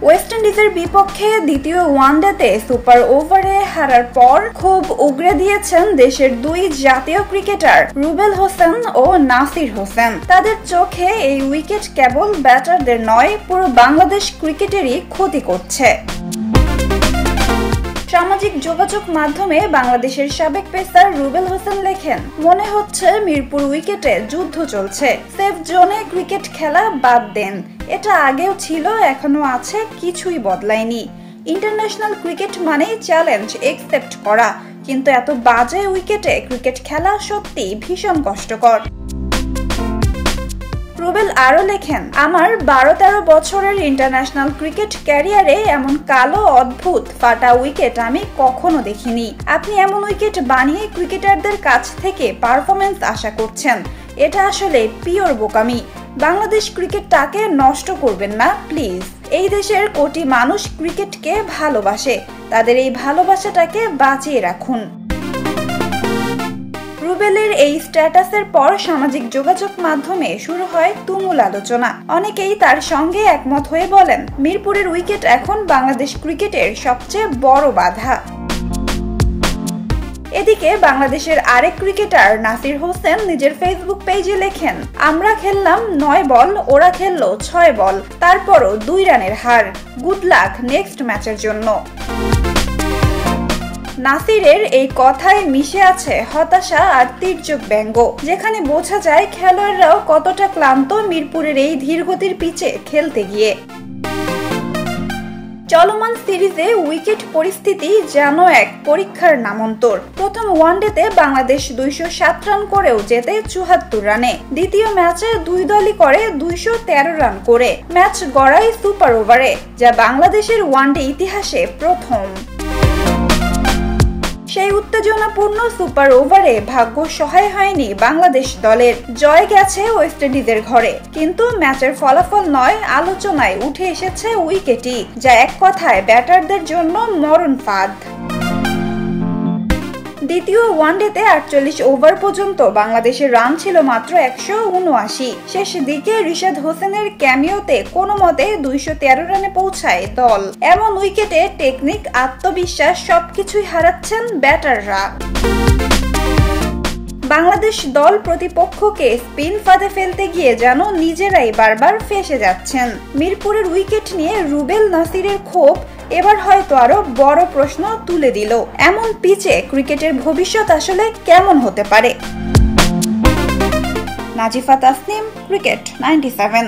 West ইন্ডিজের বিপক্ষে দ্বিতীয় ওয়ানডেতে সুপার ওভারে হারার পর খুব উগরে দিয়েছেন দেশের দুই জাতীয় ক্রিকেটার রুবেল হোসেন ও নাসির হোসেন। তাদের চোখে এই উইকেট কেবল ব্যাটারদের নয়, পুরো বাংলাদেশ ক্রিকেটেরই ক্ষতি করছে। সামাজিক যোগাযোগ মাধ্যমে বাংলাদেশের সাবেক পেসার রুবেল হোসেন লেখেন, মনে হচ্ছে মিরপুর উইকেটে যুদ্ধ চলছে, সেফ জোনে ক্রিকেট খেলা বাদ দেন। এটা আগেও ছিল, এখনো আছে, কিছুই বদলায়নি। ইন্টারন্যাশনাল ক্রিকেট মানেই চ্যালেঞ্জ একসেপ্ট করা, কিন্তু এত বাজে উইকেটে ক্রিকেট খেলা সত্যি ভীষণ কষ্টকর। রুবেল আরও লেখেন, আমার 12-13 বছরের ইন্টারন্যাশনাল ক্রিকেট ক্যারিয়ারে এমন কালো অদ্ভুত ফাটা উইকেট আমি কখনো দেখিনি। আপনি এমন উইকেট বানিয়ে ক্রিকেটারদের কাছ থেকে পারফরমেন্স আশা করছেন, এটা আসলে পিওর বোকামি। বাংলাদেশ ক্রিকেটটাকে নষ্ট করবেন না প্লিজ। এই দেশের কোটি মানুষ ক্রিকেটকে ভালোবাসে, তাদের এই ভালোবাসাটাকে বাঁচিয়ে রাখুন। রুবেলের এই স্ট্যাটাসের পর সামাজিক যোগাযোগ মাধ্যমে শুরু হয় তুমুল আলোচনা। অনেকেই তার সঙ্গে একমত হয়ে বলেন, মিরপুরের উইকেট এখন বাংলাদেশ ক্রিকেটের সবচেয়ে বড় বাধা। এদিকে বাংলাদেশের আরেক ক্রিকেটার নাসির হোসেন নিজের ফেসবুক পেজে লেখেন, আমরা খেললাম 9 বল, ওরা খেললো 6 বল, তারপরও 2 রানের হার। গুড লাক নেক্সট ম্যাচের জন্য। নাসিরের এই কথায় মিশে আছে হতাশা আর তীর্যক ব্যঙ্গ, যেখানে বোঝা যায় খেলোয়াড়রাও কতটা ক্লান্ত মিরপুরের এই ধীরগতির পিচে খেলতে গিয়ে। চলমান সিরিজে উইকেট পরিস্থিতি যেন এক পরীক্ষার নামান্তর। প্রথম ওয়ানডেতে বাংলাদেশ 207 রান করেও জেতে 74 রানে। দ্বিতীয় ম্যাচে দুই দলই করে 213 রান করে ম্যাচ গড়ায় সুপার ওভারে, যা বাংলাদেশের ওয়ানডে ইতিহাসে প্রথম। সেই উত্তেজনাপূর্ণ সুপার ওভারে ভাগ্য সহায় হয়নি বাংলাদেশ দলের। জয় গেছে ওয়েস্ট ইন্ডিজের ঘরে, কিন্তু ম্যাচের ফলাফল নয়, আলোচনায় উঠে এসেছে উইকেটই, যা এক কথায় ব্যাটারদের জন্য মরণ ফাঁদ। দ্বিতীয় ওয়ানডেতে 48 ওভার পর্যন্ত বাংলাদেশের রান ছিল মাত্র 179। শেষ দিকে রিশাদ হোসেনের ক্যামিওতে কোনো মতে 213 রানে পৌঁছায় দল। এমন উইকেটে টেকনিক, আত্মবিশ্বাস সবকিছুই হারাচ্ছেন ব্যাটাররা। বাংলাদেশ দল প্রতিপক্ষকে স্পিন ফাঁদে ফেলতে গিয়ে যেন নিজেরাই বারবার ফেঁসে যাচ্ছেন। মিরপুরের উইকেট নিয়ে রুবেল নাসিরের ক্ষোভ এবার হয়তো আরো বড় প্রশ্ন তুলে দিল, এমন পিচে ক্রিকেটের ভবিষ্যৎ আসলে কেমন হতে পারে। নাজিফা তাসনিম, ক্রিকেট 97।